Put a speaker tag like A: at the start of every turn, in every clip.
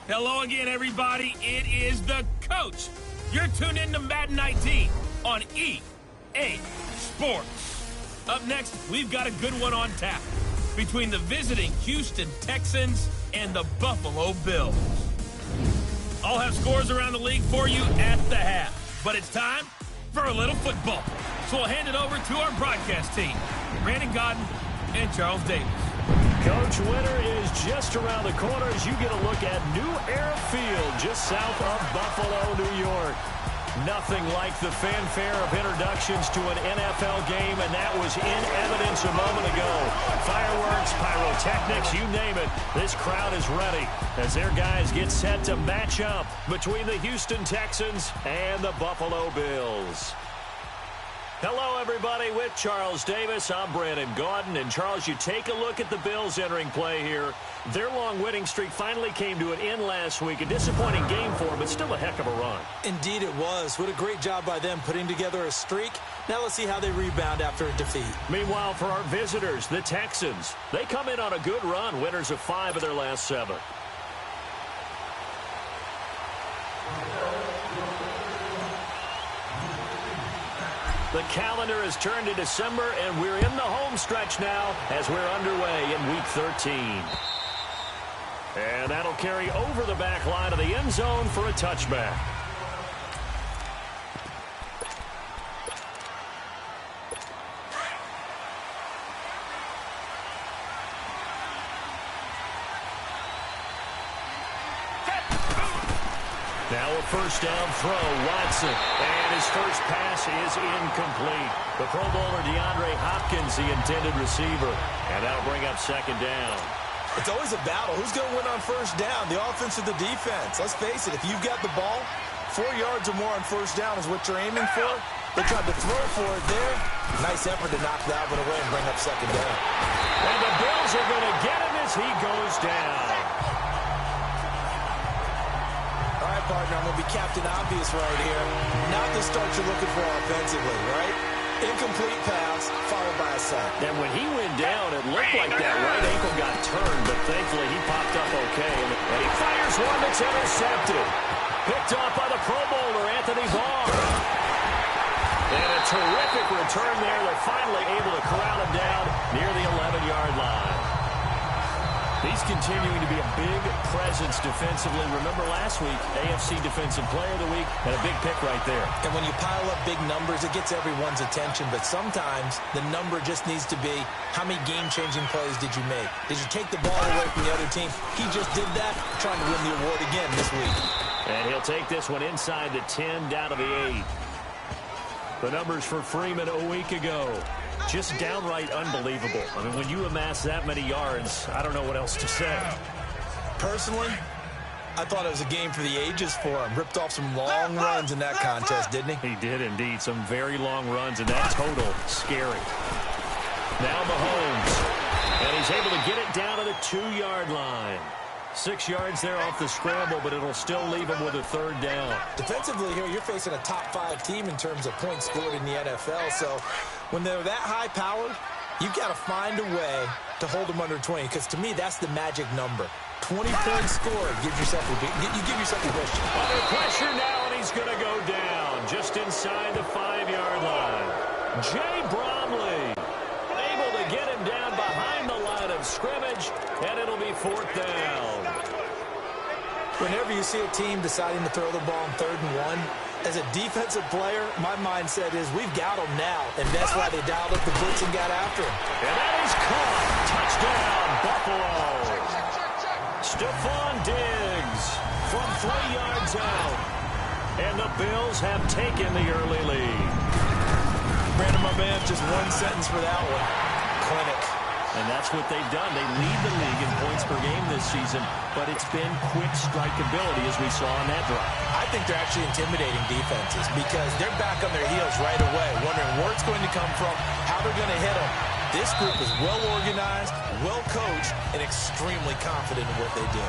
A: Hello again, everybody. It is the coach. You're tuned in to Madden 19 on EA Sports. Up next, we've got a good one on tap between the visiting Houston Texans and the Buffalo Bills. I'll have scores around the league for you at the half, but it's time for a little football. So we'll hand it over to our broadcast team, Brandon Godden and Charles Davis.
B: Coach, winter is just around the corner as you get a look at New Era Field just south of Buffalo, New York. Nothing like the fanfare of introductions to an NFL game, and that was in evidence a moment ago. Fireworks, pyrotechnics, you name it. This crowd is ready as their guys get set to match up between the Houston Texans and the Buffalo Bills. Hello, everybody. With Charles Davis, I'm Brandon Gaudin. And, Charles, you take a look at the Bills entering play here. Their long winning streak finally came to an end last week. A disappointing game for them, but still a heck of a run.
C: Indeed it was. What a great job by them putting together a streak. Now let's see how they rebound after a defeat.
B: Meanwhile, for our visitors, the Texans, they come in on a good run, winners of 5 of their last 7. The calendar has turned to December, and we're in the home stretch now as we're underway in Week 13. And that'll carry over the back line of the end zone for a touchback. Now a first down throw, Watson, and his first pass is incomplete. The Pro Bowler DeAndre Hopkins, the intended receiver, and that'll bring up second down.
C: It's always a battle. Who's going to win on first down, the offense or the defense? Let's face it, if you've got the ball, 4 yards or more on first down is what you're aiming for. They tried to throw for it there. Nice effort to knock that one away and bring up second down.
B: And the Bills are going to get him as he goes down.
C: All right, partner, I'm going to be Captain Obvious right here. Not the start you're looking for offensively, right? Incomplete pass, followed by a sack.
B: And when he went down, it looked like that right ankle got turned, but thankfully he popped up okay. And he fires one that's intercepted. Picked off by the Pro Bowler, Anthony Barr. And a terrific return there. They're finally able to corral him down near the 11-yard line. He's continuing to be a big presence defensively. Remember last week, AFC Defensive Player of the Week, and a big pick right there.
C: And when you pile up big numbers, it gets everyone's attention. But sometimes the number just needs to be, how many game-changing plays did you make? Did you take the ball away from the other team? He just did that, trying to win the award again this week.
B: And he'll take this one inside the 10, down to the 8. The numbers for Freeman a week ago. Just downright unbelievable. I mean, when you amass that many yards, I don't know what else to say.
C: Personally, I thought it was a game for the ages for him. Ripped off some long runs in that contest, didn't he?
B: He did indeed. Some very long runs, and that total, scary. Now Mahomes, and he's able to get it down to the 2-yard line. 6 yards there off the scramble, but it'll still leave him with a third down.
C: Defensively here, you're facing a top-5 team in terms of points scored in the NFL, so when they're that high-powered, you've got to find a way to hold them under 20, because to me, that's the magic number. 20 points scored, you give yourself a question.
B: Under pressure now, and he's going to go down just inside the 5-yard line. Jay Bromley able to get him down behind the line of scrimmage, and it'll be 4th down.
C: Whenever you see a team deciding to throw the ball on 3rd and 1, as a defensive player, my mindset is we've got them now, and that's why they dialed up the blitz and got after him.
B: And that is caught. Touchdown, Buffalo. Stephon Diggs from 3 yards out. And the Bills have taken the early lead.
C: Brandon, my man, just one sentence for that one. Clinic.
B: And that's what they've done. They lead the league in points per game this season, but it's been quick strikeability as we saw on that drive.
C: I think they're actually intimidating defenses because they're back on their heels right away, wondering where it's going to come from, how they're going to hit them. This group is well organized, well coached, and extremely confident in what they do.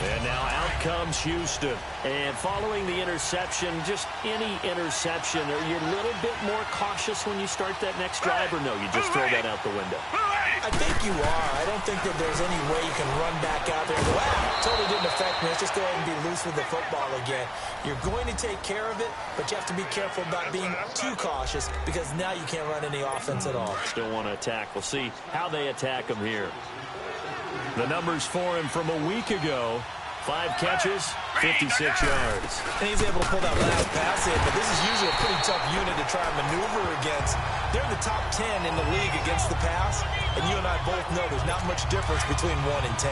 B: And now out comes Houston. And following the interception, just any interception, are you a little bit more cautious when you start that next drive, or no, you just throw that out the window?
C: I think you are. I don't think that there's any way you can run back out there and go, wow, totally didn't affect me. Let's just go ahead and be loose with the football again. You're going to take care of it, but you have to be careful about being too cautious because now you can't run any offense at all.
B: Still want to attack. We'll see how they attack him here. The numbers for him from a week ago: 5 catches, 56 yards.
C: And he's able to pull that last pass in, but this is usually a pretty tough unit to try and maneuver against. They're in the top 10 in the league against the pass, and you and I both know there's not much difference between 1 and 10.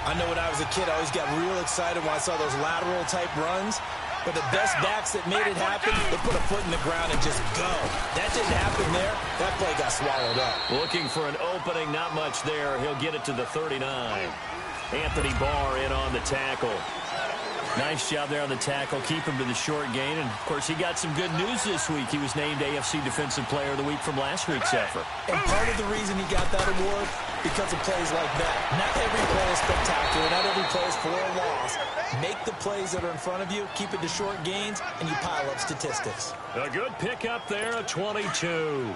C: I know when I was a kid, I always got real excited when I saw those lateral-type runs, but the best backs that made it happen, they put a foot in the ground and just go. That didn't happen there. That play got swallowed up.
B: Looking for an opening, not much there. He'll get it to the 39. Anthony Barr in on the tackle. Nice job there on the tackle. Keep him to the short gain. And, of course, he got some good news this week. He was named AFC Defensive Player of the Week from last week's effort.
C: And part of the reason he got that award, because of plays like that. Not every play is spectacular. Not every play is for a loss. Make the plays that are in front of you, keep it to short gains, and you pile up statistics.
B: A good pickup there, a 22.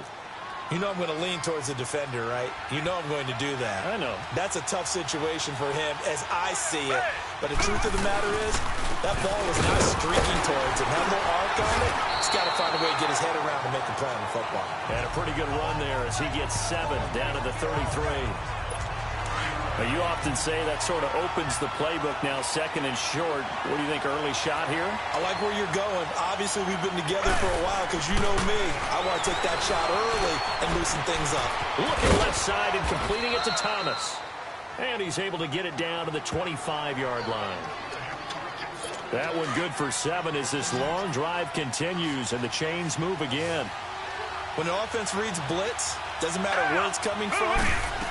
C: You know I'm going to lean towards the defender, right? You know I'm going to do that.
B: I know.
C: That's a tough situation for him as I see it. But the truth of the matter is, that ball was not streaking towards him. That little arc on it, he's got to find a way to get his head around to make the play on the football.
B: And a pretty good run there as he gets 7 down to the 33. Now, you often say that sort of opens the playbook now, 2nd and short. What do you think, early shot here?
C: I like where you're going. Obviously, we've been together for a while because you know me. I want to take that shot early and loosen things up.
B: Looking left side and completing it to Thomas. And he's able to get it down to the 25-yard line. That one good for 7 as this long drive continues and the chains move again.
C: When an offense reads blitz, doesn't matter where it's coming from,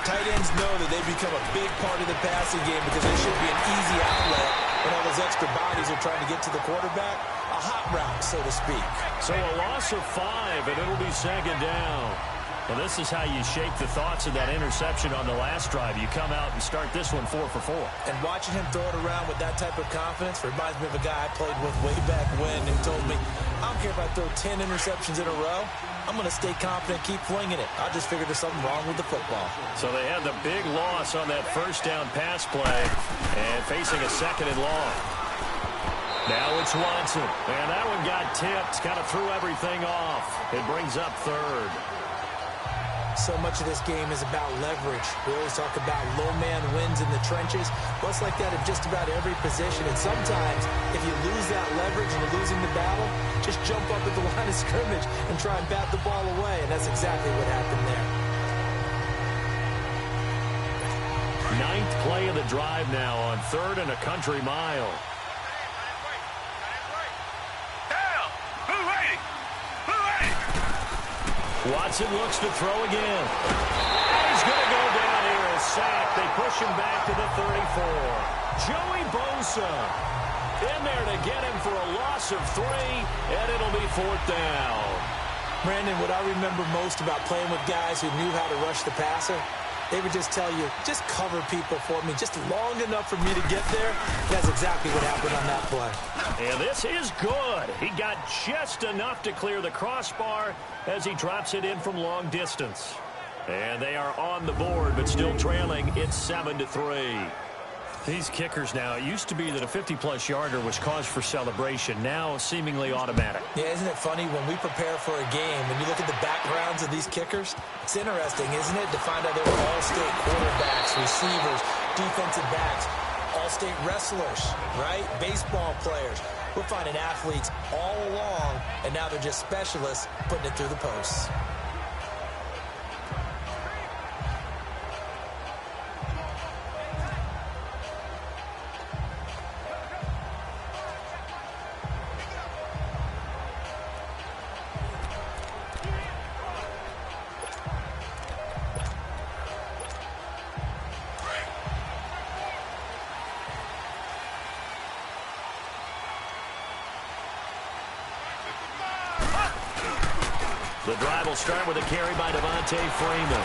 C: tight ends know that they become a big part of the passing game because they should be an easy outlet when all those extra bodies are trying to get to the quarterback. A hot route, so to speak.
B: So a loss of 5, and it'll be 2nd down. Well, this is how you shake the thoughts of that interception on the last drive. You come out and start this one 4 for 4.
C: And watching him throw it around with that type of confidence reminds me of a guy I played with way back when who told me, I don't care if I throw 10 interceptions in a row. I'm going to stay confident, keep flinging it. I just figured there's something wrong with the football.
B: So they had the big loss on that first down pass play and facing a 2nd and long. Now it's Watson. And that one got tipped, kind of threw everything off. It brings up 3rd.
C: So much of this game is about leverage. We always talk about low man wins in the trenches. Well, it's like that in just about every position. And sometimes, if you lose that leverage and you're losing the battle, just jump up at the line of scrimmage and try and bat the ball away. And that's exactly what happened there.
B: 9th play of the drive now on 3rd and a country mile. Watson looks to throw again. And he's going to go down here and sack. They push him back to the 34. Joey Bosa in there to get him for a loss of 3, and it'll be 4th down.
C: Brandon, what I remember most about playing with guys who knew how to rush the passer, they would just tell you, just cover people for me, just long enough for me to get there. That's exactly what happened on that play.
B: And this is good. He got just enough to clear the crossbar as he drops it in from long distance. And they are on the board, but still trailing. It's 7-3. These kickers now, it used to be that a 50-plus yarder was cause for celebration. Now seemingly automatic.
C: Yeah, isn't it funny when we prepare for a game, when you look at the backgrounds of these kickers, it's interesting, isn't it, to find out they were all-state quarterbacks, receivers, defensive backs, all-state wrestlers, right? Baseball players. We're finding athletes all along, and now they're just specialists putting it through the posts.
B: The drive will start with a carry by Devontae Freeman.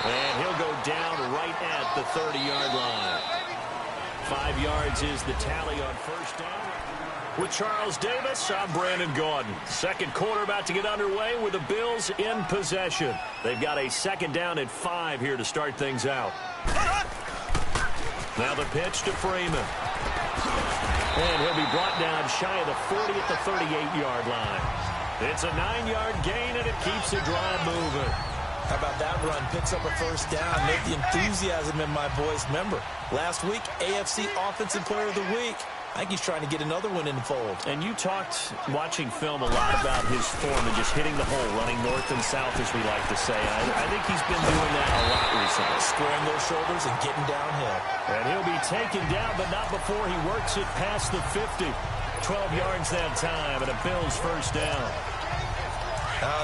B: And he'll go down right at the 30-yard line. 5 yards is the tally on first down. With Charles Davis, I'm Brandon Gaudin. Second quarter about to get underway with the Bills in possession. They've got a second down at 5 here to start things out. Now the pitch to Freeman. And he'll be brought down shy of the 40 at the 38-yard line. It's a 9-yard gain, and it keeps the drive moving.
C: How about that run? Picks up a first down. Make the enthusiasm in my voice. Remember, last week, AFC Offensive Player of the Week. I think he's trying to get another one in the fold.
B: And you talked, watching film, a lot about his form and just hitting the hole, running north and south, as we like to say. I think he's been doing that a lot recently.
C: Squaring those shoulders and getting downhill.
B: And he'll be taken down, but not before he works it past the 50. 12 yards that time, and a Bills first down.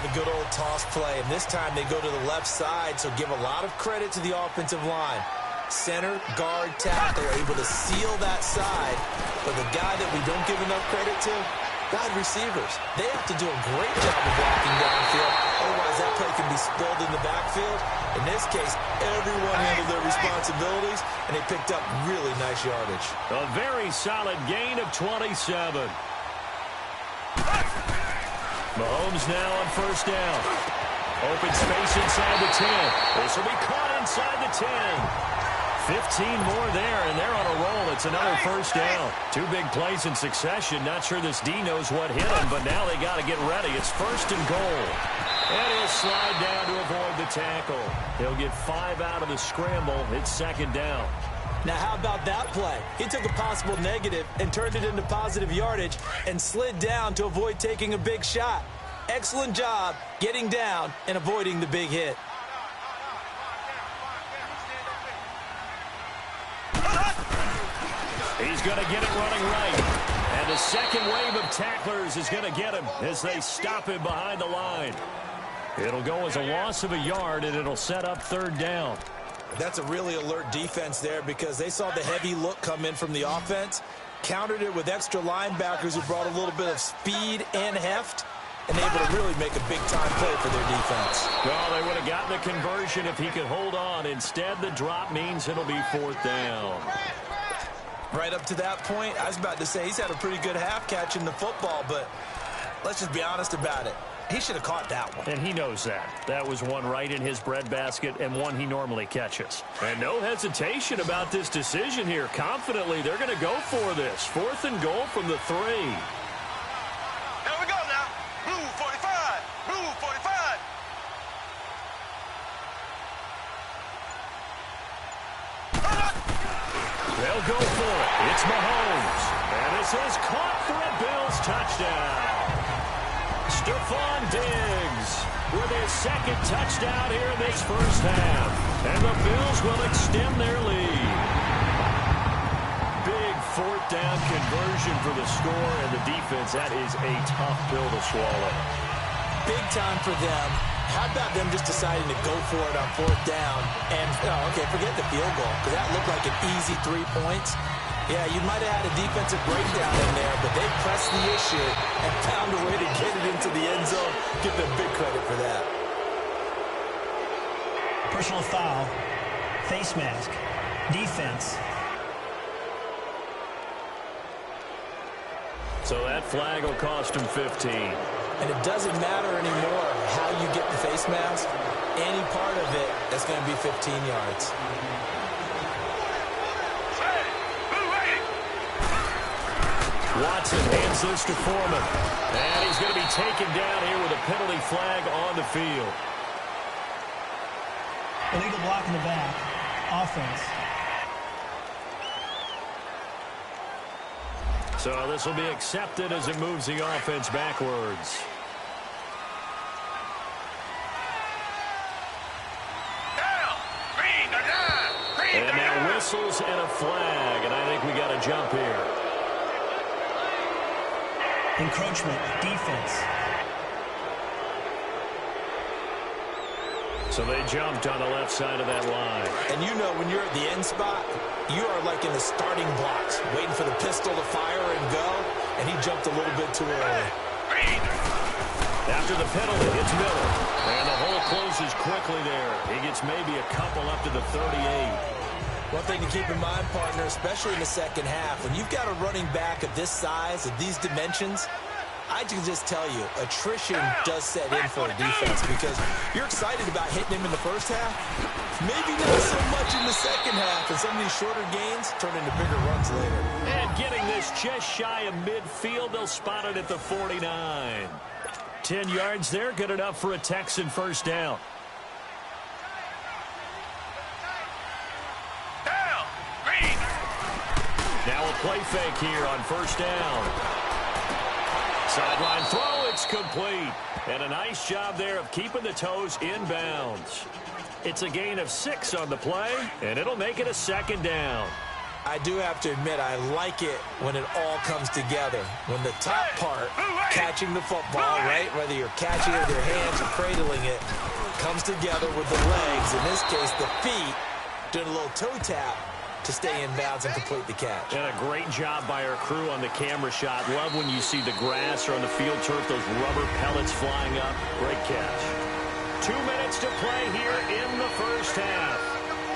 C: The good old toss play. And this time they go to the left side, so give a lot of credit to the offensive line. Center, guard, tackle are able to seal that side. But the guy that we don't give enough credit to, wide receivers. They have to do a great job of blocking downfield. Otherwise, that play can be spilled in the backfield. In this case, everyone handled their responsibilities, and they picked up really nice yardage.
B: A very solid gain of 27. Mahomes now on first down. Open space inside the 10. This will be caught inside the 10. 15 more there, and they're on a roll. It's another first down. 2 big plays in succession. Not sure this D knows what hit him, but now they got to get ready. It's first and goal. And he'll slide down to avoid the tackle. He'll get 5 out of the scramble. It's second down.
C: Now, how about that play? He took a possible negative and turned it into positive yardage and slid down to avoid taking a big shot. Excellent job getting down and avoiding the big hit.
B: He's going to get it running right. And the second wave of tacklers is going to get him as they stop him behind the line. It'll go as a loss of a yard, and it'll set up third down.
C: That's a really alert defense there because they saw the heavy look come in from the offense, countered it with extra linebackers who brought a little bit of speed and heft, and able to really make a big-time play for their defense.
B: Well, they would have gotten the conversion if he could hold on. Instead, the drop means it'll be fourth down.
C: Right up to that point, I was about to say he's had a pretty good half catching the football, but let's just be honest about it. He should have caught that one.
B: And he knows that. That was one right in his breadbasket and one he normally catches. And no hesitation about this decision here. Confidently, they're going to go for this. Fourth and goal from the 3.
D: Here we go now. Blue 45. Blue 45.
B: They'll go for it. It's Mahomes. And this is caught for a Bills touchdown. Stephon Diggs with his second touchdown here in this first half. And the Bills will extend their lead. Big fourth down conversion for the score, and the defense, that is a tough pill to swallow.
C: Big time for them. How about them just deciding to go for it on fourth down? And, okay, forget the field goal, because that looked like an easy 3 points. Yeah, you might have had a defensive breakdown in there, but they pressed the issue and found a way to get it into the end zone. Give them big credit for that.
E: Personal foul, face mask, defense.
B: So that flag will cost him 15.
C: And it doesn't matter anymore how you get the face mask. Any part of it, that's going to be 15 yards.
B: Watson hands this to Foreman. And he's going to be taken down here with a penalty flag on the field.
E: Illegal block in the back. Offense.
B: So this will be accepted as it moves the offense backwards. And now whistles and a flag, and I think we got a jump here.
E: Encroachment, defense.
B: So they jumped on the left side of that line.
C: And you know when you're at the end spot, you are like in the starting blocks, waiting for the pistol to fire and go, and he jumped a little bit too early.
B: After the penalty, it's Miller. And the hole closes quickly there. He gets maybe a couple up to the 38.
C: One thing to keep in mind, partner, especially in the second half, when you've got a running back of this size, of these dimensions, I can just tell you, attrition does set in for a defense because you're excited about hitting him in the first half. Maybe not so much in the second half, and some of these shorter gains turn into bigger runs later.
B: And getting this just shy of midfield, they'll spot it at the 49. 10 yards there, good enough for a Texan first down. Now a play fake here on first down. Sideline throw, it's complete. And a nice job there of keeping the toes inbounds. It's a gain of 6 on the play, and it'll make it a second down.
C: I do have to admit, I like it when it all comes together. When the top part, catching the football, right, whether you're catching it with your hands or cradling it, comes together with the legs, in this case the feet, doing a little toe tap to stay in bounds and complete the catch.
B: And a great job by our crew on the camera shot. Love when you see the grass or on the field turf, those rubber pellets flying up. Great catch. 2 minutes to play here in the first half.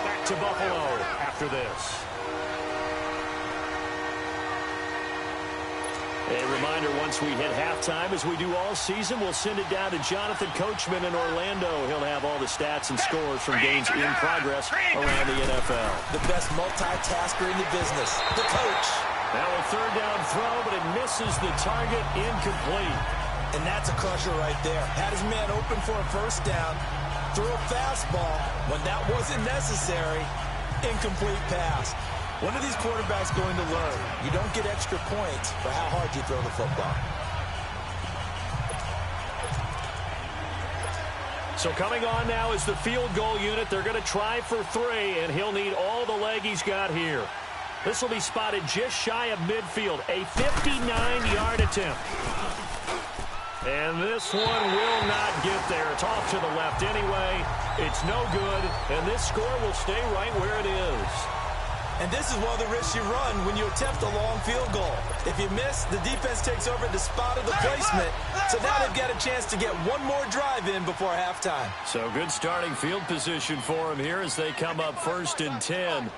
B: Back to Buffalo after this. A reminder, once we hit halftime, as we do all season, we'll send it down to Jonathan Coachman in Orlando. He'll have all the stats and scores from games in progress around the NFL.
C: The best multitasker in the business, the coach.
B: Now a third down throw, but it misses the target, incomplete.
C: And that's a crusher right there. Had his man open for a first down, threw a fastball. When that wasn't necessary, incomplete pass. When are these quarterbacks going to learn? You don't get extra points for how hard you throw the football.
B: So coming on now is the field goal unit. They're going to try for 3, and he'll need all the leg he's got here. This will be spotted just shy of midfield, a 59-yard attempt. And this one will not get there. It's off to the left anyway. It's no good, and this score will stay right where it is.
C: And this is one of the risks you run when you attempt a long field goal. If you miss, the defense takes over at the spot of the placement. So now they've got a chance to get one more drive in before halftime.
B: So good starting field position for him here as they come up 1st and 10.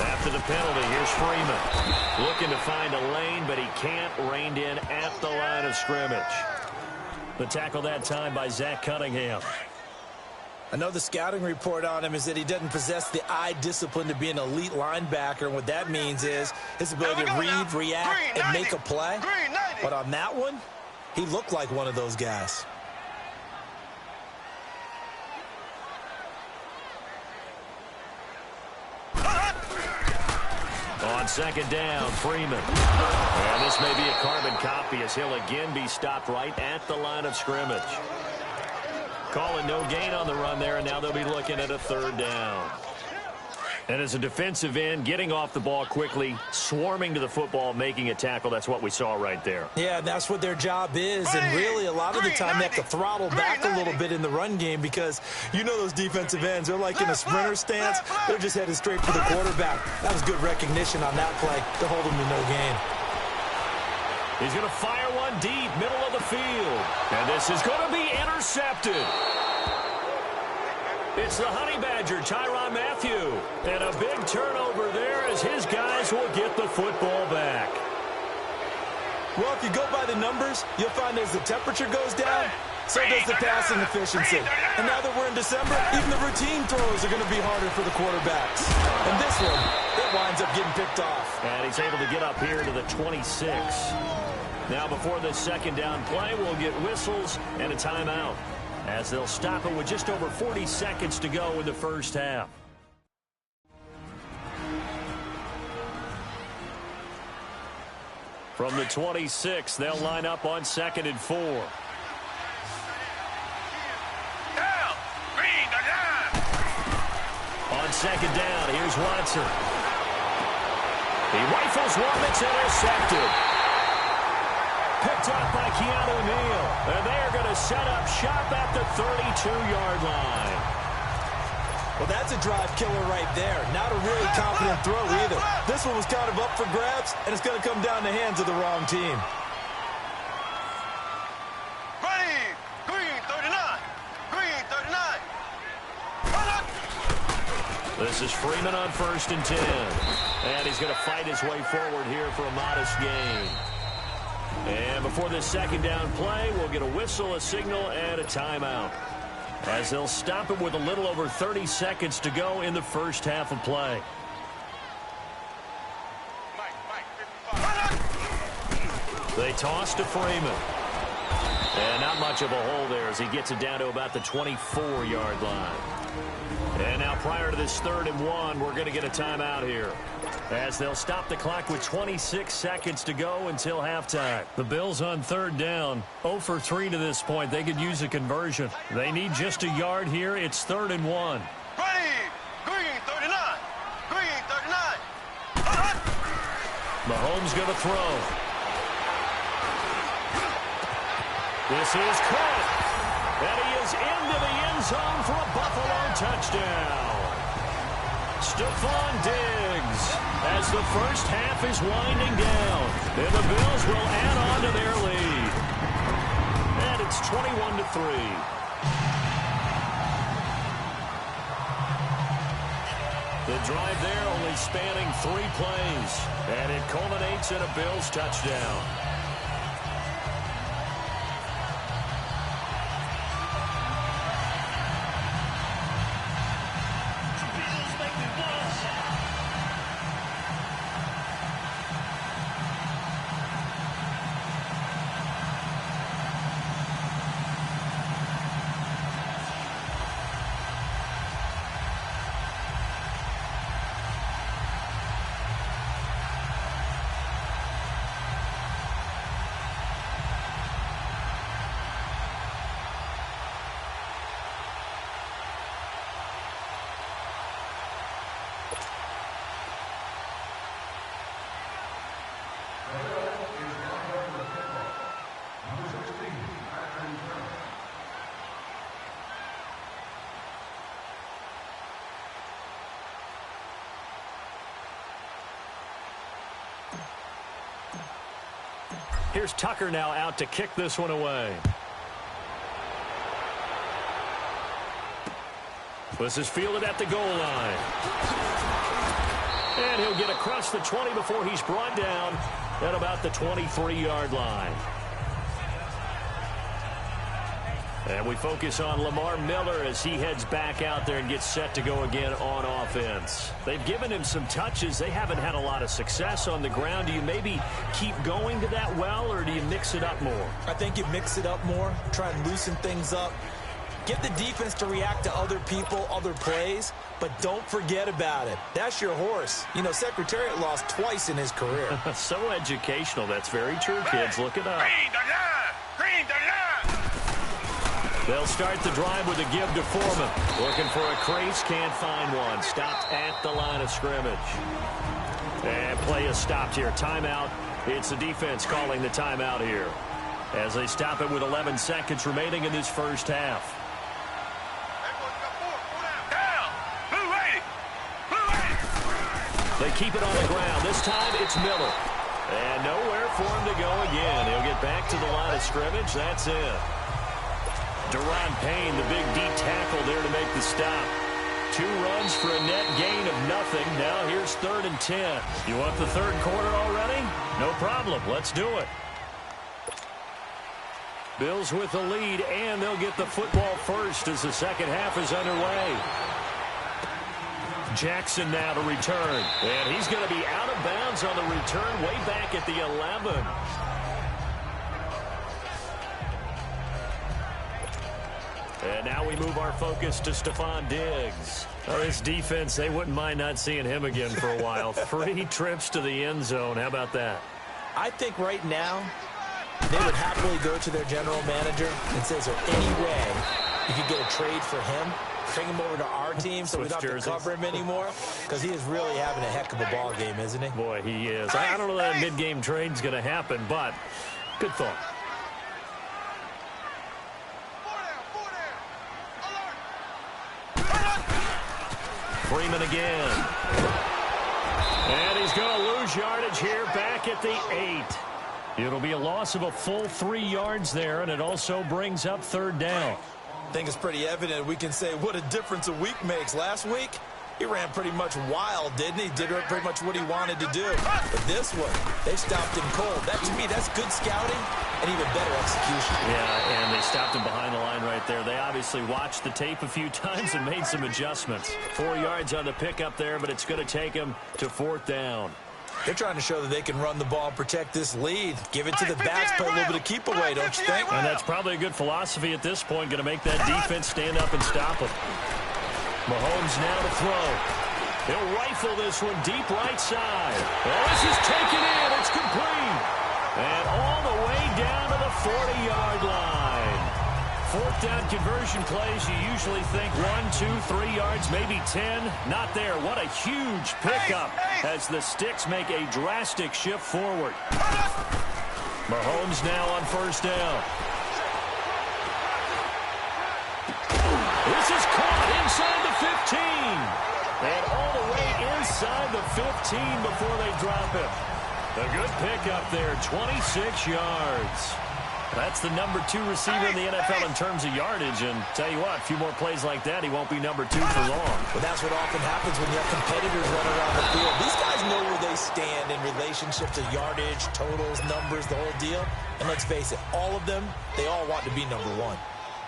B: After the penalty, here's Freeman. Looking to find a lane, but he can't. Reined in at the line of scrimmage. The tackle that time by Zach Cunningham.
C: I know the scouting report on him is that he doesn't possess the eye discipline to be an elite linebacker. And what that means is his ability to read, react, and make a play. But on that one, he looked like one of those guys.
B: On second down, Freeman. And this may be a carbon copy as he'll again be stopped right at the line of scrimmage. Calling no gain on the run there, and now they'll be looking at a third down. And as a defensive end, getting off the ball quickly, swarming to the football, making a tackle, that's what we saw right there.
C: Yeah, that's what their job is, and really a lot of the time they have to throttle back a little bit in the run game because you know those defensive ends, they're like in a sprinter stance, they're just headed straight for the quarterback. That was good recognition on that play to hold him to no gain.
B: He's going to fire one deep, middle of the field. And this is going to be intercepted. It's the Honey Badger, Tyrann Mathieu. And a big turnover there as his guys will get the football back.
C: Well, if you go by the numbers, you'll find as the temperature goes down, so does the passing efficiency. And now that we're in December, even the routine throws are going to be harder for the quarterbacks. And this one, it winds up getting picked off.
B: And he's able to get up here to the 26. Now before this second down play, we'll get whistles and a timeout as they'll stop it with just over 40 seconds to go in the first half. From the 26, they'll line up on 2nd and 4. On second down, here's Watson. He rifles one that's intercepted. Picked up by Keanu Neal. And they are going to set up shop at the 32-yard line.
C: Well, that's a drive killer right there. Not a really confident throw either. This one was kind of up for grabs, and it's going to come down the hands of the wrong team.
D: Ready, green 39, green 39.
B: This is Freeman on 1st and 10. And he's going to fight his way forward here for a modest gain. And before this second down play, we'll get a whistle, a signal, and a timeout, as they'll stop it with a little over 30 seconds to go in the first half of play. They toss to Freeman. And not much of a hole there as he gets it down to about the 24-yard line. And now prior to this 3rd and 1, we're going to get a timeout here, as they'll stop the clock with 26 seconds to go until halftime. The Bills on 3rd down, 0 for 3 to this point. They could use a conversion. They need just a yard here. It's 3rd and 1.
D: Green 39. Green 39.
B: Mahomes going to throw. This is caught. And he is into the end zone for a Buffalo touchdown. Stephon Diggs, as the first half is winding down, and the Bills will add on to their lead. And it's 21-3. The drive there only spanning 3 plays, and it culminates in a Bills touchdown. Here's Tucker now out to kick this one away. This is fielded at the goal line. And he'll get across the 20 before he's brought down at about the 23-yard line. And we focus on Lamar Miller as he heads back out there and gets set to go again on offense. They've given him some touches. They haven't had a lot of success on the ground. Do you maybe keep going to that well, or do you mix it up more?
C: I think you mix it up more, try and loosen things up. Get the defense to react to other people, other plays, but don't forget about it. That's your horse. You know, Secretariat lost twice in his career.
B: So educational. That's very true, kids. Look it up.
D: Green 39. Green 39.
B: They'll start the drive with a give to Foreman. Looking for a crease, can't find one. Stopped at the line of scrimmage. And play is stopped here. Timeout. It's the defense calling the timeout here, as they stop it with 11 seconds remaining in this first half.
D: Down. Blue 80. Blue 80.
B: They keep it on the ground. This time it's Miller. And nowhere for him to go again. He'll get back to the line of scrimmage. That's it. Deron Payne, the big D tackle there to make the stop. 2 runs for a net gain of nothing. Now here's 3rd and 10. You want the 3rd quarter already? No problem. Let's do it. Bills with the lead, and they'll get the football first as the second half is underway. Jackson now to return. And he's going to be out of bounds on the return way back at the 11. And now we move our focus to Stephon Diggs. Oh, this defense, they wouldn't mind not seeing him again for a while. 3 trips to the end zone. How about that?
C: I think right now they would happily go to their general manager and say, is there any way you could get a trade for him? Bring him over to our team so we don't have to cover him anymore? Because he is really having a heck of a ball game, isn't he?
B: Boy, he is. I don't know that mid-game trade's going to happen, but good thought. Freeman again. And he's going to lose yardage here back at the 8. It'll be a loss of a full 3 yards there, and it also brings up 3rd down.
C: I think it's pretty evident we can say what a difference a week makes. Last week, He ran pretty much wild, didn't he? Did pretty much what he wanted to do. But this one, they stopped him cold. That, to me, that's good scouting and even better execution.
B: Yeah, and they stopped him behind the line right there. They obviously watched the tape a few times and made some adjustments. 4 yards on the pickup there, but it's going to take him to 4th down.
C: They're trying to show that they can run the ball and protect this lead. Give it to the backs, play a little bit of keep away, don't you think?
B: And that's probably a good philosophy at this point, going to make that defense stand up and stop him. Mahomes now to throw. He'll rifle this one deep right side. Well, this is taken in. It's complete. And all the way down to the 40-yard line. 4th down conversion plays, you usually think 1, 2, 3 yards, maybe 10. Not there. What a huge pickup as the Sticks make a drastic shift forward. Mahomes now on 1st down. This is caught inside the 15. And all the way inside the 15 before they drop him. A good pickup there, 26 yards. That's the number 2 receiver in the NFL in terms of yardage. And tell you what, a few more plays like that, he won't be number 2 for long.
C: Well, that's what often happens when you have competitors running around the field. These guys know where they stand in relationship to yardage, totals, numbers, the whole deal. And let's face it, all of them, they all want to be number 1.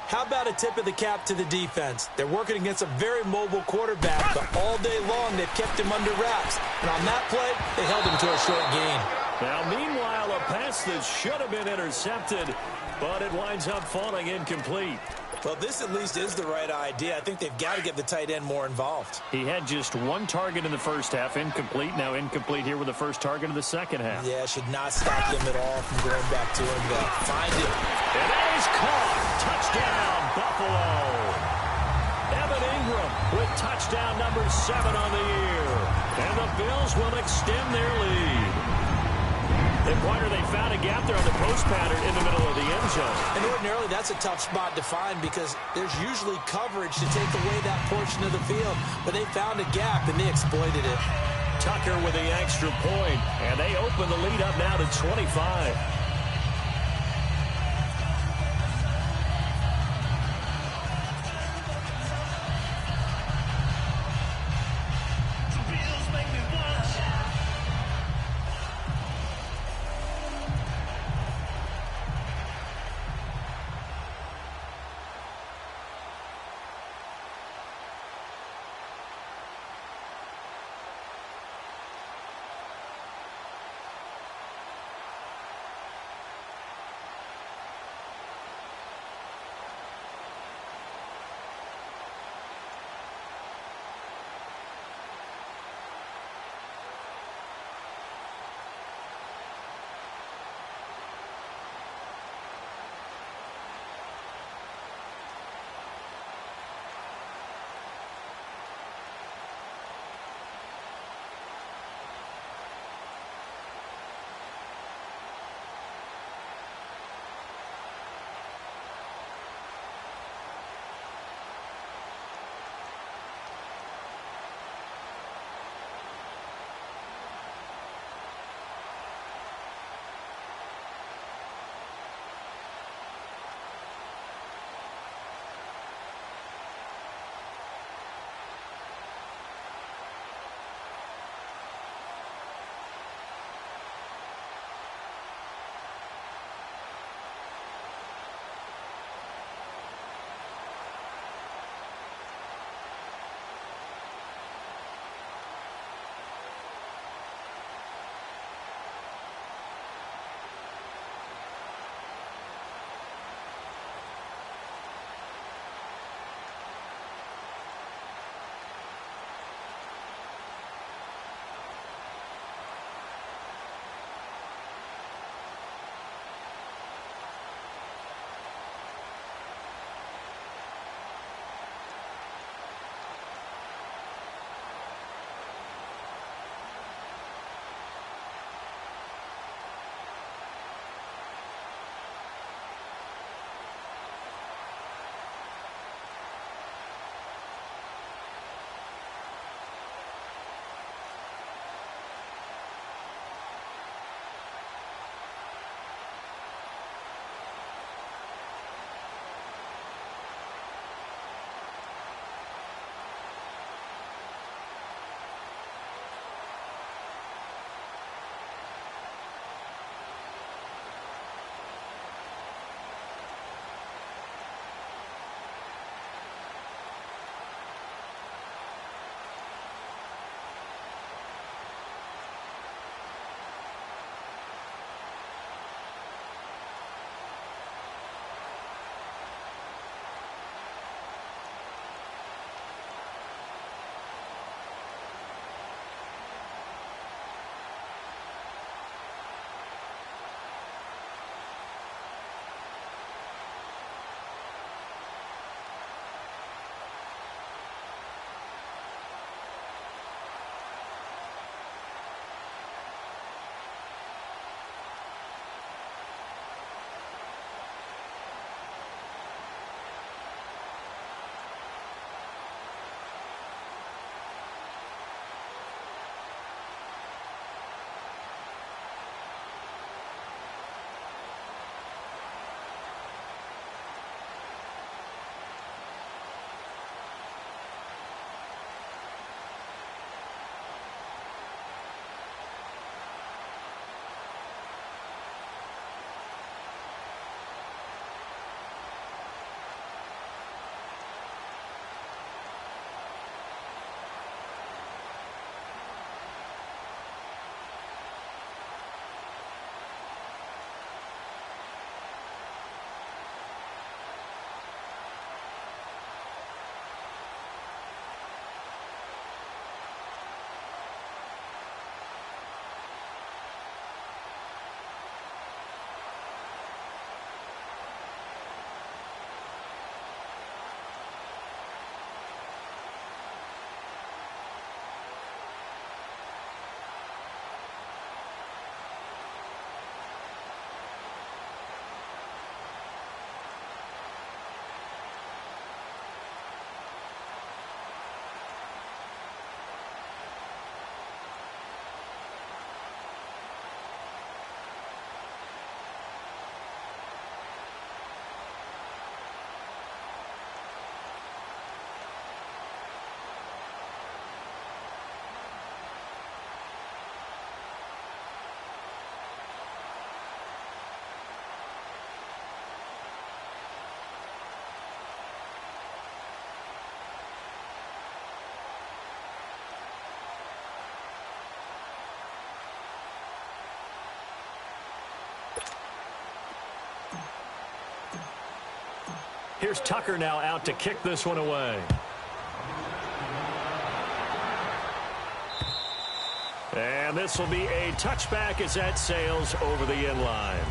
C: How about a tip of the cap to the defense? They're working against a very mobile quarterback, but all day long they've kept him under wraps. And on that play, they held him to a short gain.
B: Now, meanwhile, a pass that should have been intercepted, but it winds up falling incomplete.
C: Well, this at least is the right idea. I think they've got to get the tight end more involved.
B: He had just 1 target in the first half, incomplete. Now incomplete here with the first target of the second half.
C: Yeah, should not stop them at all from going back to him. Find him.
B: And that is caught. Touchdown, Buffalo. Evan Ingram with touchdown number 7 on the year. And the Bills will extend their lead. And Pointer, they found a gap there on the post pattern in the middle of the end zone.
C: And ordinarily, that's a tough spot to find because there's usually coverage to take away that portion of the field. But they found a gap, and they exploited it.
B: Tucker with the extra point, and they open the lead up now to 25. Here's Tucker now out to kick this one away. And this will be a touchback as that sails over the end line.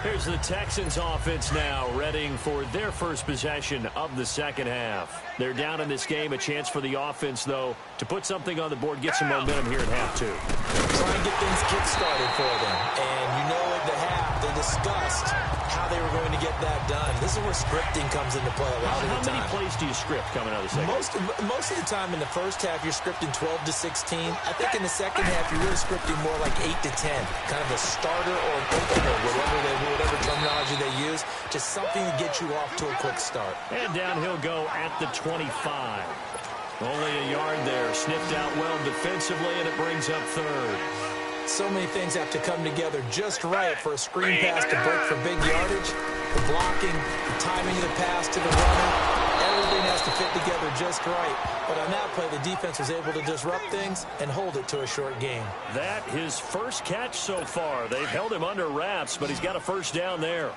B: Here's the Texans offense now, readying for their first possession of the second half. They're down in this game. A chance for the offense, though, to put something on the board, get some momentum here at half two.
C: Try and get things kick-started for them. And you know at the half, they discussed how they were going to get that done. This is where scripting comes into play a lot of the time.
B: How many plays do you script coming out of the second half?
C: Most of the time in the first half, you're scripting 12 to 16. I think in the second half, you're really scripting more like 8 to 10. Kind of a starter or an opener, whatever terminology they use. Just something to get you off to a quick start.
B: And down he'll go at the 25. Only a yard there. Sniffed out well defensively, and it brings up third.
C: So many things have to come together just right for a screen pass to break for big yardage. The blocking, the timing of the pass to the runner, everything has to fit together just right. But on that play, the defense was able to disrupt things and hold it to a short game.
B: That his first catch so far. They've held him under wraps, but he's got a first down there.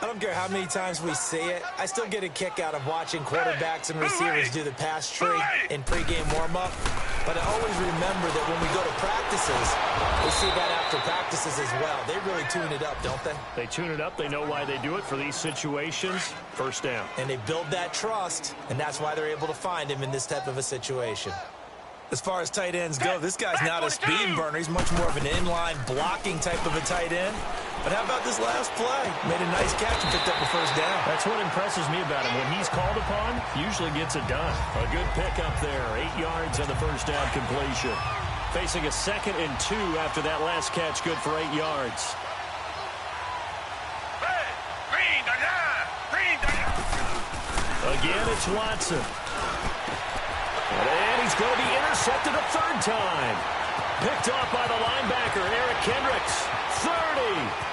C: I don't care how many times we see it. I still get a kick out of watching quarterbacks and receivers do the pass tree in pregame warm-up. But I always remember that when we go to practices, we see that after practices as well. They really tune it up, don't they?
B: They tune it up. They know why they do it for these situations. First down.
C: And they build that trust, and that's why they're able to find him in this type of a situation. As far as tight ends go, this guy's not a speed burner. He's much more of an inline blocking type of a tight end. But how about this last play? Made a nice catch and picked up the first down.
B: That's what impresses me about him. When he's called upon, usually gets it done. A good pickup there. 8 yards on the first down completion. Facing a 2nd and 2 after that last catch. Good for 8 yards. Again, it's Watson. And he's going to be intercepted a 3rd time. Picked off by the linebacker, Eric Kendricks. 30.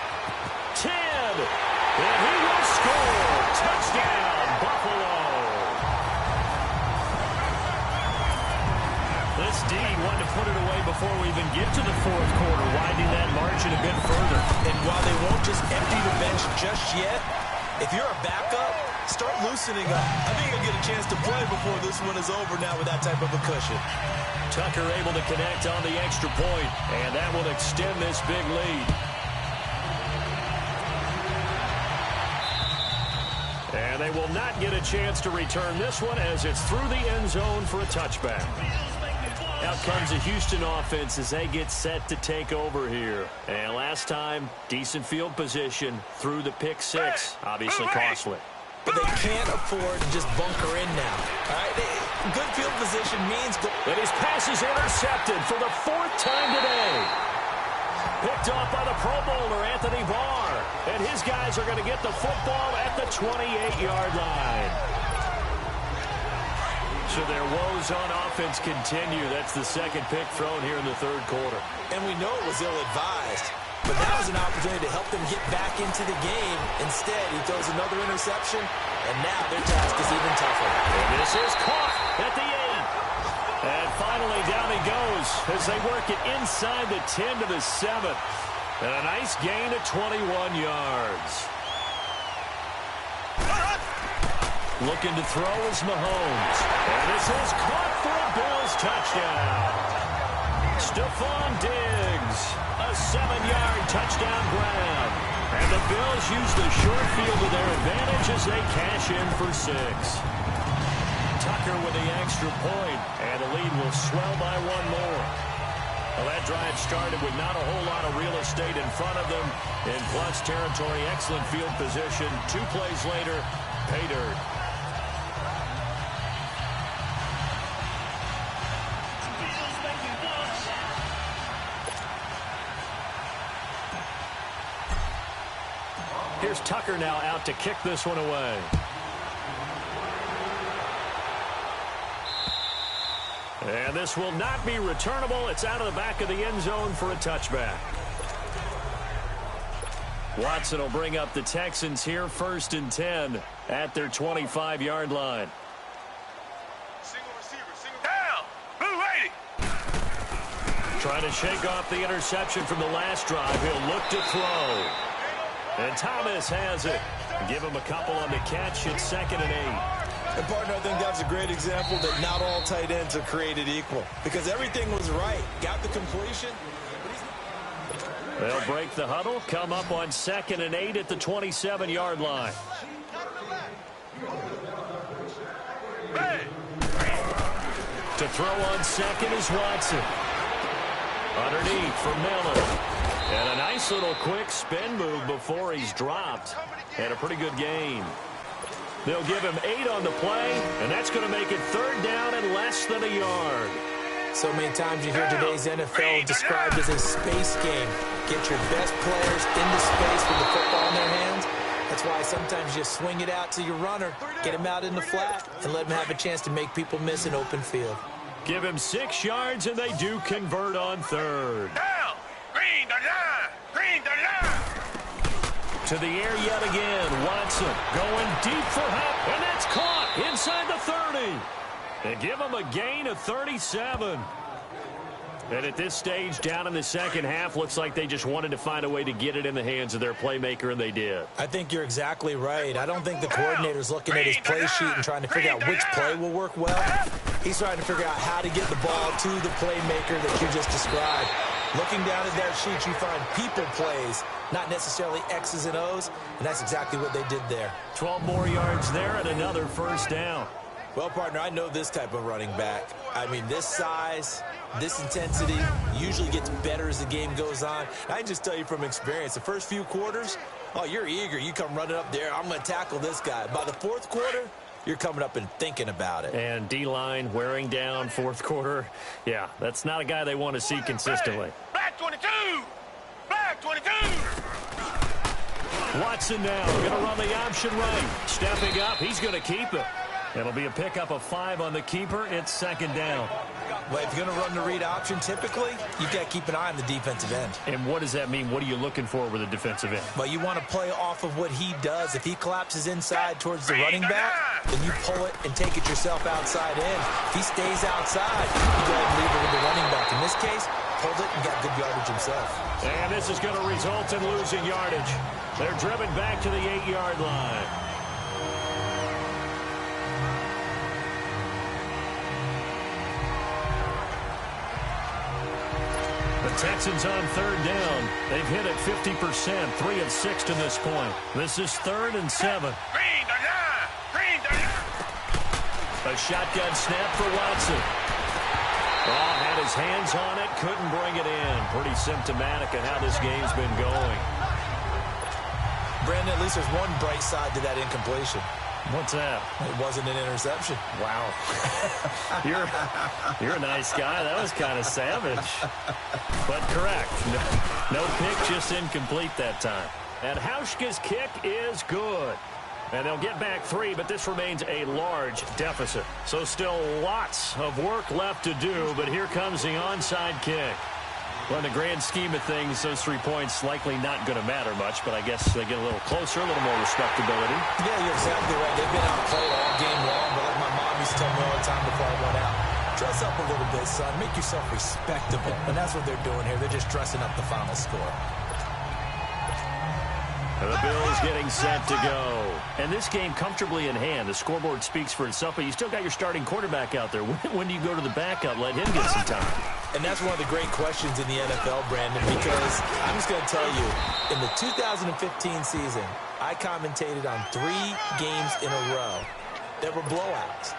B: 10. And he will score. Touchdown, Buffalo. This D wanted to put it away before we even get to the 4th quarter, widening that margin a bit further.
C: And while they won't just empty the bench just yet, if you're a backup, start loosening up. I think you'll get a chance to play before this one is over now with that type of a cushion.
B: Tucker able to connect on the extra point, and that will extend this big lead. And they will not get a chance to return this one as it's through the end zone for a touchback. Out comes the Houston offense as they get set to take over here. And last time, decent field position through the pick 6. Obviously costly.
C: But they can't afford to just bunker in now. All right? Good field position means...
B: And his pass is intercepted for the 4th time today. Picked off by the Pro Bowler, Anthony Barr. And his guys are going to get the football at the 28-yard line. So their woes on offense continue. That's the 2nd pick thrown here in the 3rd quarter.
C: And we know it was ill-advised. But that was an opportunity to help them get back into the game. Instead, he throws another interception, and now their task is even tougher.
B: And this is caught at the 8. And finally, down he goes as they work it inside the 10 to the 7. And a nice gain of 21 yards. Looking to throw is Mahomes. And this is caught for a Bills touchdown. Stephon Diggs, a 7-yard touchdown grab. And the Bills use the short field to their advantage as they cash in for 6. Tucker with the extra point, and the lead will swell by 1 more. Well, that drive started with not a whole lot of real estate in front of them. In plus territory, excellent field position. 2 plays later, pay dirt. Here's Tucker now out to kick this one away. And this will not be returnable. It's out of the back of the end zone for a touchback. Watson will bring up the Texans here, 1st and 10 at their 25-yard line.
D: Single receiver, single down. Blue 80.
B: Trying to shake off the interception from the last drive. He'll look to throw. And Thomas has it. Give him a couple on the catch. It's 2nd and 8.
C: And, partner, I think that's a great example that not all tight ends are created equal because everything was right. Got the completion.
B: They'll break the huddle, come up on 2nd and 8 at the 27-yard line. To throw on 2nd is Watson. Underneath for Miller. And a nice little quick spin move before he's dropped. And a pretty good gain. They'll give him 8 on the play, and that's going to make it 3rd down and less than a yard.
C: So many times you hear today's NFL described as a space game. Get your best players into space with the football in their hands. That's why sometimes you swing it out to your runner, get him out in the flat, and let him have a chance to make people miss an open field.
B: Give him 6 yards, and they do convert on 3rd.
D: Down. Green the line. Green the line.
B: To the air yet again. Watson going deep for help, and that's caught inside the 30. They give him a gain of 37. And at this stage, down in the second half, looks like they just wanted to find a way to get it in the hands of their playmaker, and they did.
C: I think you're exactly right. I don't think the coordinator's looking at his play sheet and trying to figure out which play will work well. He's trying to figure out how to get the ball to the playmaker that you just described. Looking down at that sheet, you find people plays, not necessarily X's and O's, and that's exactly what they did there.
B: 12 more yards there and another 1st down.
C: Well, partner, I know this type of running back. I mean, this size, this intensity usually gets better as the game goes on. I can just tell you from experience, the first few quarters, oh, you're eager. You come running up there, I'm going to tackle this guy. By the 4th quarter, you're coming up and thinking about it.
B: And D-line wearing down 4th quarter. Yeah, that's not a guy they want to see consistently.
D: Black 22. Black 22.
B: Watson now going to run the option right. Stepping up, he's going to keep it. It'll be a pickup of 5 on the keeper. It's 2nd down.
C: Well, if you're going to run the read option, typically, you've got to keep an eye on the defensive end.
B: And what does that mean? What are you looking for with a defensive end?
C: Well, you want to play off of what he does. If he collapses inside towards the running back, then you pull it and take it yourself outside in. If he stays outside, you go ahead and leave it with the running back. In this case, pulled it and got good yardage himself.
B: And this is going to result in losing yardage. They're driven back to the 8-yard line. The Texans on 3rd down. They've hit it 50%, 3 of 6 to this point. This is 3rd and 7.
D: Green the line. Green the line.
B: A shotgun snap for Watson. Oh, had his hands on it, couldn't bring it in. Pretty symptomatic of how this game's been going.
C: Brandon, at least there's one bright side to that incompletion.
B: What's that?
C: It wasn't an interception.
B: Wow. You're a nice guy. That was kind of savage. But correct. No pick, just incomplete that time. And Hauschka's kick is good. And they'll get back 3, but this remains a large deficit. So still lots of work left to do, but here comes the onside kick. Well, in the grand scheme of things, those 3 points likely not going to matter much, but I guess they get a little closer, a little more respectability.
C: Yeah, you're exactly right. They've been outplayed all game long, but like my mom used to tell me all the time before I went out, dress up a little bit, son. Make yourself respectable. And that's what they're doing here. They're just dressing up the final score.
B: And the Bills getting set to go. And this game comfortably in hand. The scoreboard speaks for itself, but you still got your starting quarterback out there. When do you go to the backup? Let him get some time.
C: And that's one of the great questions in the NFL, Brandon, because I'm just going to tell you, in the 2015 season, I commentated on 3 games in a row that were blowouts.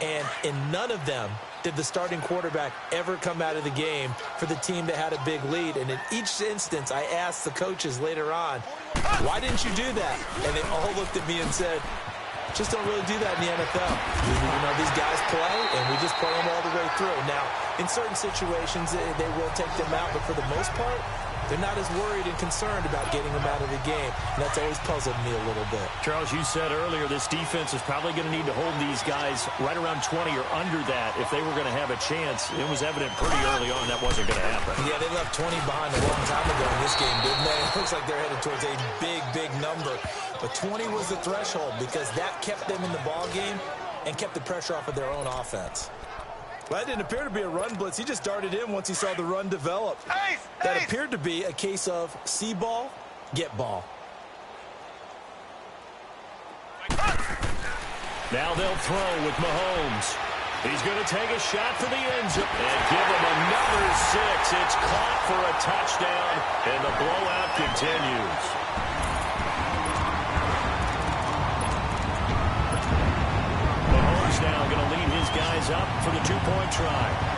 C: And in none of them did the starting quarterback ever come out of the game for the team that had a big lead. And in each instance, I asked the coaches later on, why didn't you do that? And they all looked at me and said, just don't really do that in the NFL. You know, these guys play, and we just play them all the way through. Now, in certain situations, they will take them out, but for the most part, they're not as worried and concerned about getting them out of the game. And that's always puzzled me a little bit.
B: Charles, you said earlier this defense is probably going to need to hold these guys right around 20 or under that if they were going to have a chance. It was evident pretty early on that wasn't going to happen.
C: Yeah, they left 20 behind a long time ago in this game, didn't they? It looks like they're headed towards a big, big number. But 20 was the threshold because that kept them in the ball game and kept the pressure off of their own offense. Well, that didn't appear to be a run blitz. He just darted in once he saw the run develop. That appeared to be a case of see ball, get ball.
B: Now they'll throw with Mahomes. He's going to take a shot for the end zone and give him another 6. It's caught for a touchdown, and the blowout continues. Mahomes now going to lead his guys up for the two-point try.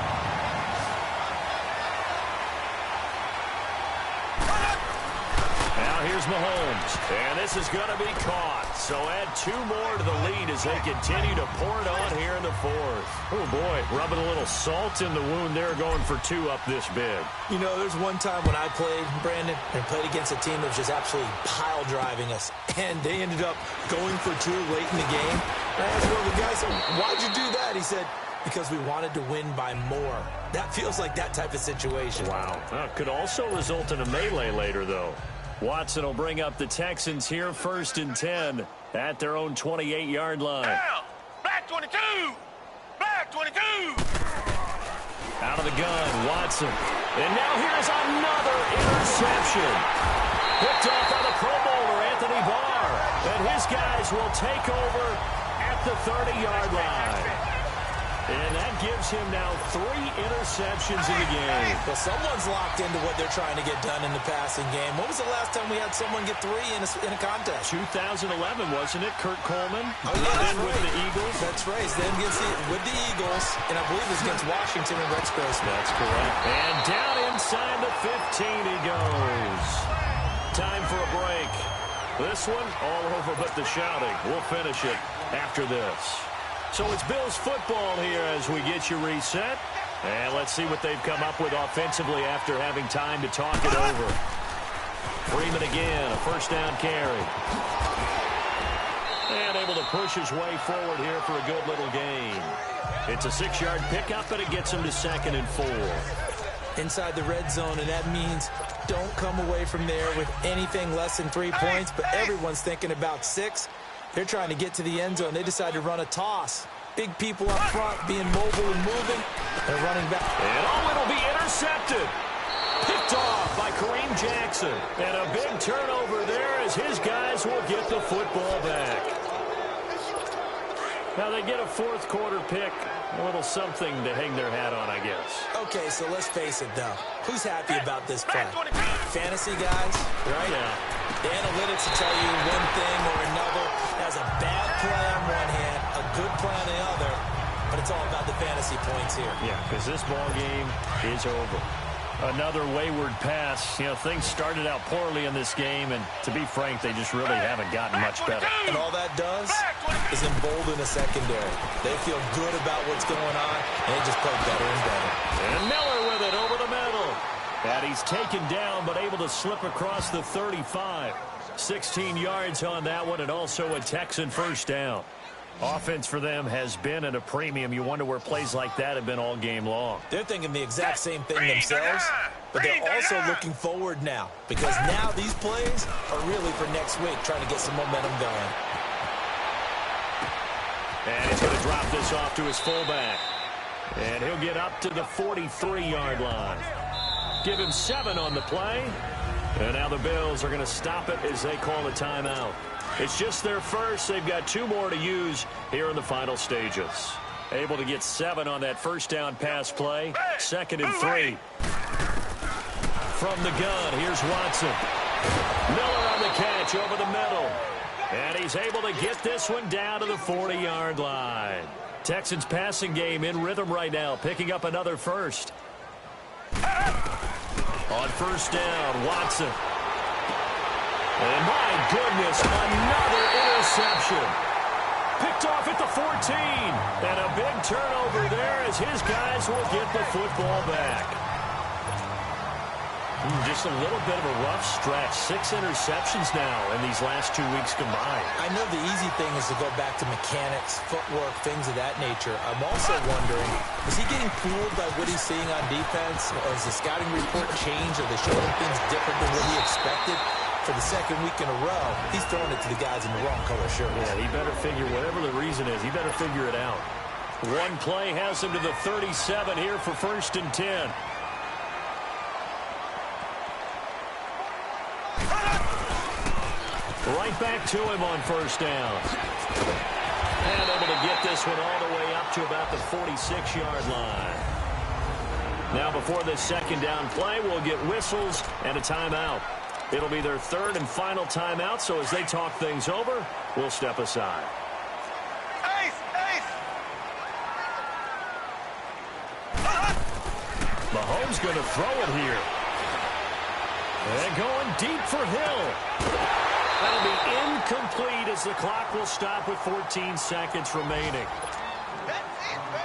B: Here's Mahomes, and this is going to be caught. So add 2 more to the lead as they continue to pour it on here in the fourth. Oh, boy, rubbing a little salt in the wound there, going for 2 up this big.
C: You know, there's one time when I played, Brandon, and played against a team that was just absolutely pile driving us, and they ended up going for 2 late in the game. And I asked one of the guys, why'd you do that? He said, because we wanted to win by more. That feels like that type of situation.
B: Wow. Could also result in a melee later, though. Watson will bring up the Texans here, 1st and 10 at their own 28-yard line.
D: Down. Black 22. Black 22.
B: Out of the gun, Watson. And now here's another interception. Picked off by the Pro Bowler, Anthony Barr. And his guys will take over at the 30-yard line. And that gives him now 3 interceptions in the game.
C: Well, someone's locked into what they're trying to get done in the passing game. When was the last time we had someone get 3 in a contest?
B: 2011, wasn't it? Kurt Coleman.
C: Oh, yeah,
B: then
C: right.
B: with the Eagles.
C: That's right. Then with the Eagles, and I believe it was against Washington and Rex Grossman.
B: That's correct. And down inside the 15 he goes. Time for a break. This one, all over but the shouting. We'll finish it after this. So it's Bills football here as we get you reset. And let's see what they've come up with offensively after having time to talk it over. Freeman again, a 1st down carry. And able to push his way forward here for a good little gain. It's a 6-yard pickup, but it gets him to 2nd and 4.
C: Inside the red zone, and that means don't come away from there with anything less than 3 points, but everyone's thinking about 6. They're trying to get to the end zone. They decide to run a toss. Big people up front being mobile and moving. They're running back.
B: And it'll be intercepted. Picked off by Kareem Jackson. And a big turnover there as his guys will get the football back. Now they get a 4th quarter pick. A little something to hang their hat on, I guess.
C: Okay, so let's face it, though. Who's happy about this play? Fantasy guys, right?
B: Yeah.
C: The analytics will tell you one thing or another. Has a bad play on one hand, a good play on the other, but it's all about the fantasy points here.
B: Yeah, because this ball game is over. Another wayward pass. You know, things started out poorly in this game, and to be frank, they just really haven't gotten much better.
C: And all that does is embolden the secondary. They feel good about what's going on, and they just play better and better.
B: And Miller with it over the middle. And he's taken down, but able to slip across the 35. 16 yards on that one, and also a Texan 1st down. Offense for them has been at a premium. You wonder where plays like that have been all game long.
C: They're thinking the exact same thing themselves, but they're also looking forward now, because now these plays are really for next week, trying to get some momentum going.
B: And he's going to drop this off to his fullback. And he'll get up to the 43-yard line. Give him 7 on the play. And now the Bills are going to stop it as they call a timeout. It's just their first. They've got 2 more to use here in the final stages. Able to get 7 on that 1st down pass play. 2nd and 3. From the gun, here's Watson. Miller on the catch over the middle. And he's able to get this one down to the 40-yard line. Texans passing game in rhythm right now, picking up another 1st. On 1st down, Watson. And my goodness, another interception. Picked off at the 14. And a big turnover there as his guys will get the football back. Just a little bit of a rough stretch. 6 interceptions now in these last 2 weeks combined.
C: I know the easy thing is to go back to mechanics, footwork, things of that nature. I'm also wondering, is he getting fooled by what he's seeing on defense? Or has the scouting report changed? Are they showing him things different than what he expected? For the 2nd week in a row, he's throwing it to the guys in the wrong color shirts.
B: Yeah, he better figure, whatever the reason is, he better figure it out. One play has him to the 37 here for 1st and 10. Right back to him on 1st down. And able get this one all the way up to about the 46-yard line. Now before this second down play, we'll get whistles and a timeout. It'll be their third and final timeout, so as they talk things over, we'll step aside. Mahomes going to throw it here. And going deep for Hill. That'll be incomplete as the clock will stop with 14 seconds remaining.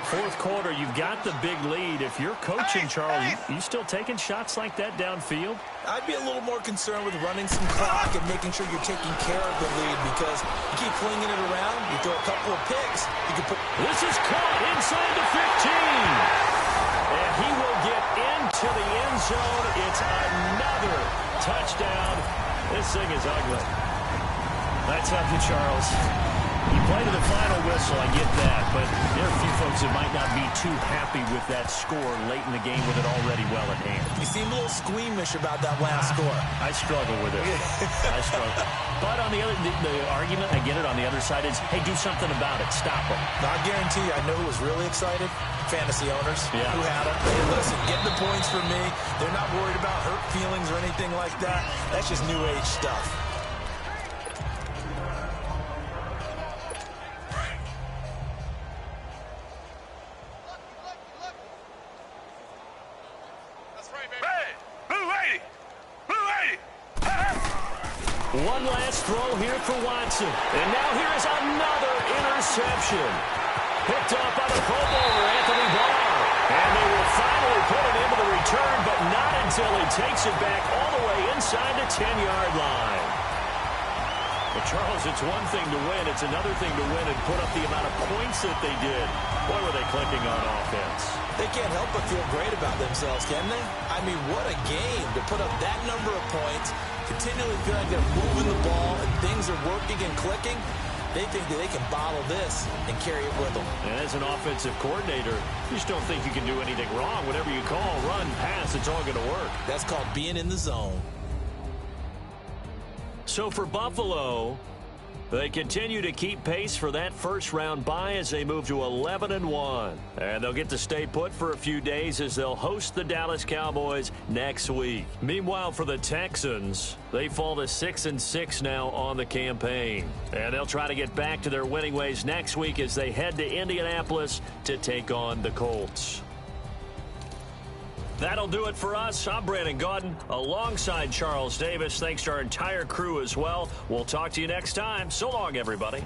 B: Fourth quarter, you've got the big lead. If you're coaching, Charles, you still taking shots like that downfield?
C: I'd be a little more concerned with running some clock and making sure you're taking care of the lead, because you keep flinging it around, you throw a couple of picks, you can put...
B: This is caught inside the 15. And he will get into the end zone. It's another touchdown. This thing is ugly. That's how you, Charles. You play to the final whistle, I get that, but there are a few folks that might not be too happy with that score late in the game with it already well at hand.
C: You seem a little squeamish about that last score.
B: I struggle with it. I struggle. But on the other, the argument, I get it, on the other side is, hey, do something about it. Stop them.
C: I guarantee you, I know who was really excited. Fantasy owners who had them. Hey, listen, get the points for me. They're not worried about hurt feelings or anything like that. That's just new age stuff.
B: One last throw here for Watson. And now here is another interception. Picked up by the Pro Bowler, Anthony Barr. And they will finally put it into the return, but not until he takes it back all the way inside the 10-yard line. But, Charles, it's one thing to win. It's another thing to win and put up the amount of points that they did. Boy, were they clicking on offense.
C: They can't help but feel great about themselves, can they? I mean, what a game to put up that number of points, continually feel like they're moving the ball and things are working and clicking. They think that they can bottle this and carry it with them.
B: And as an offensive coordinator, you just don't think you can do anything wrong. Whatever you call, run, pass, it's all going to work.
C: That's called being in the zone.
B: So for Buffalo, they continue to keep pace for that first-round bye as they move to 11-1. And they'll get to stay put for a few days as they'll host the Dallas Cowboys next week. Meanwhile, for the Texans, they fall to 6-6 now on the campaign. And they'll try to get back to their winning ways next week as they head to Indianapolis to take on the Colts. That'll do it for us. I'm Brandon Gaudin alongside Charles Davis. Thanks to our entire crew as well. We'll talk to you next time. So long, everybody.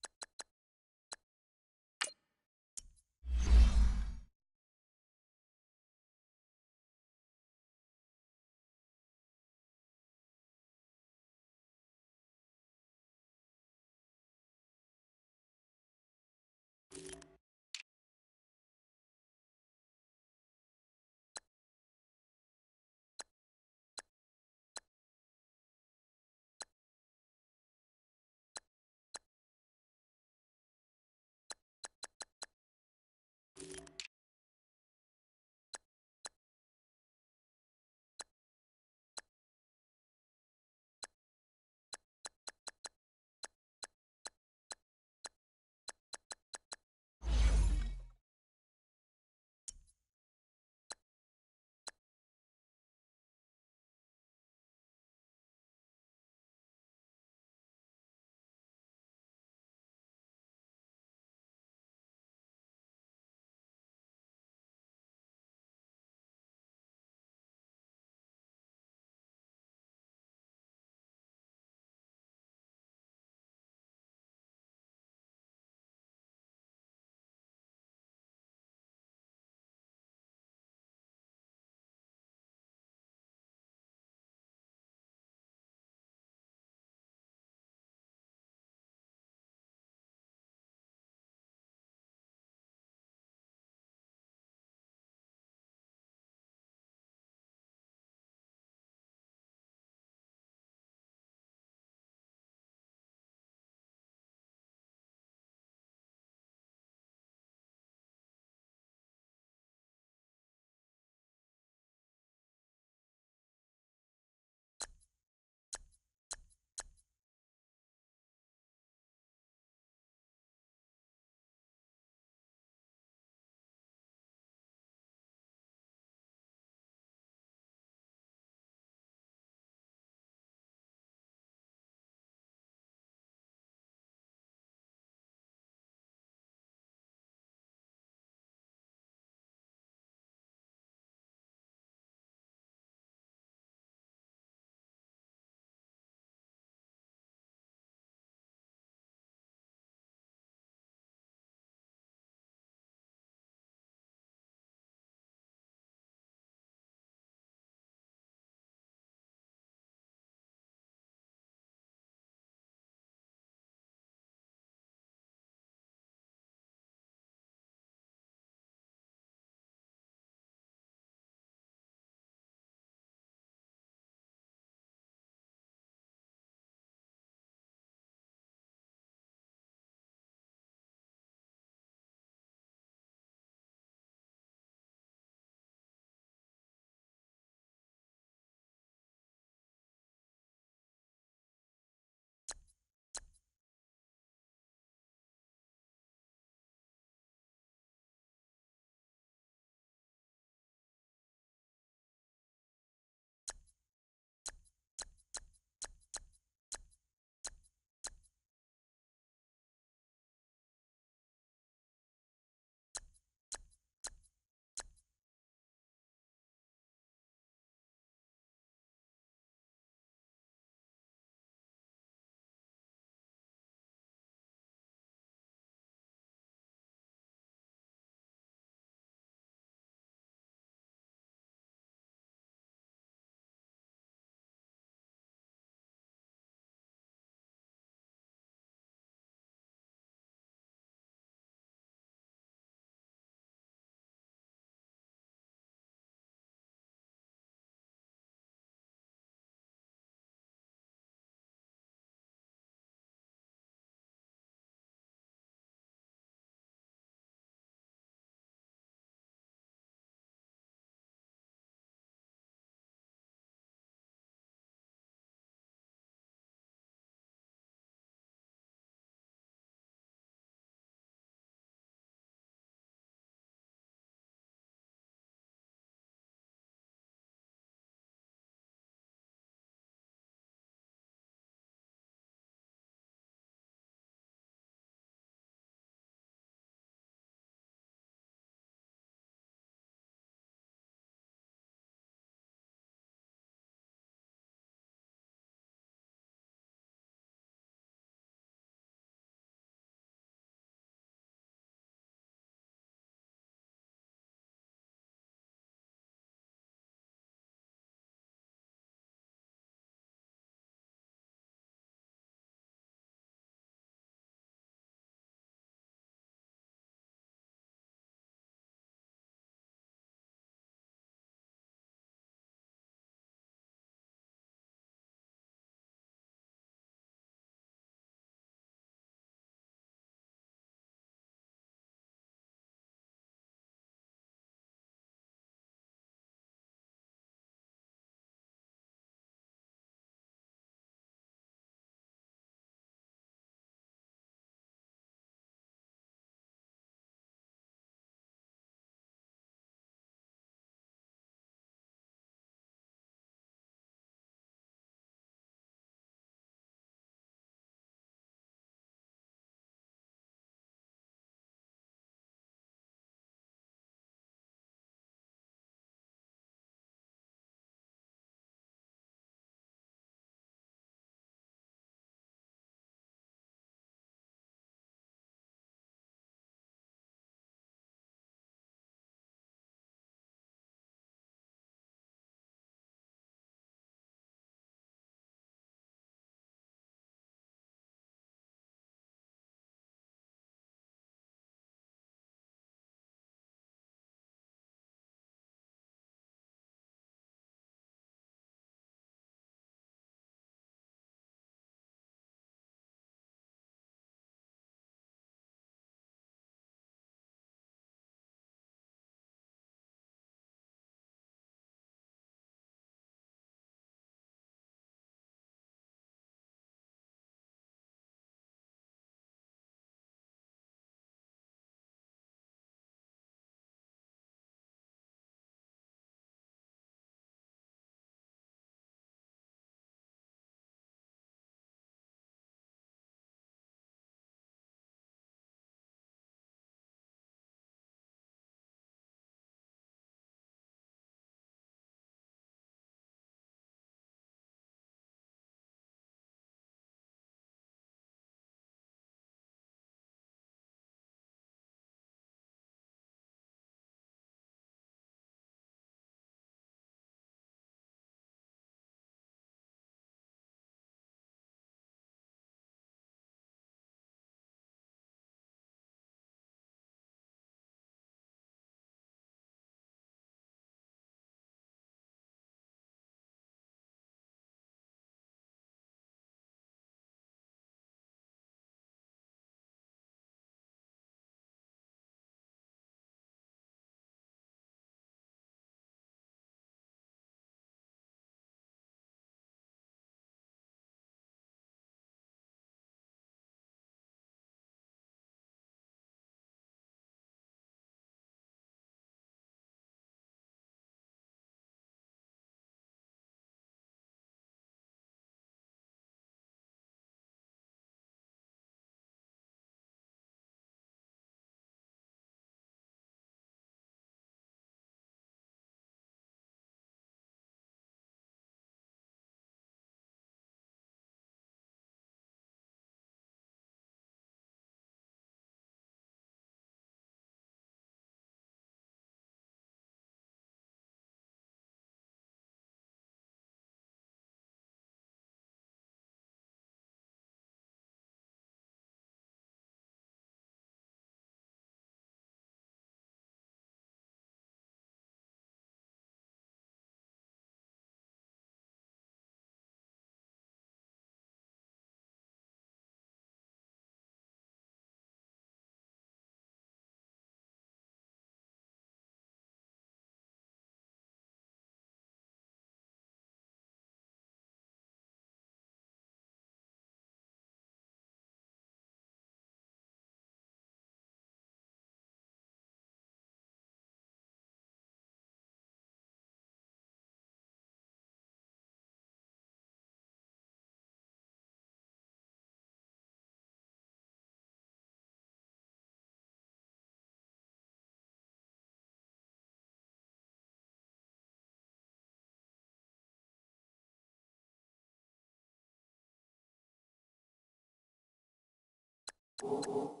F: You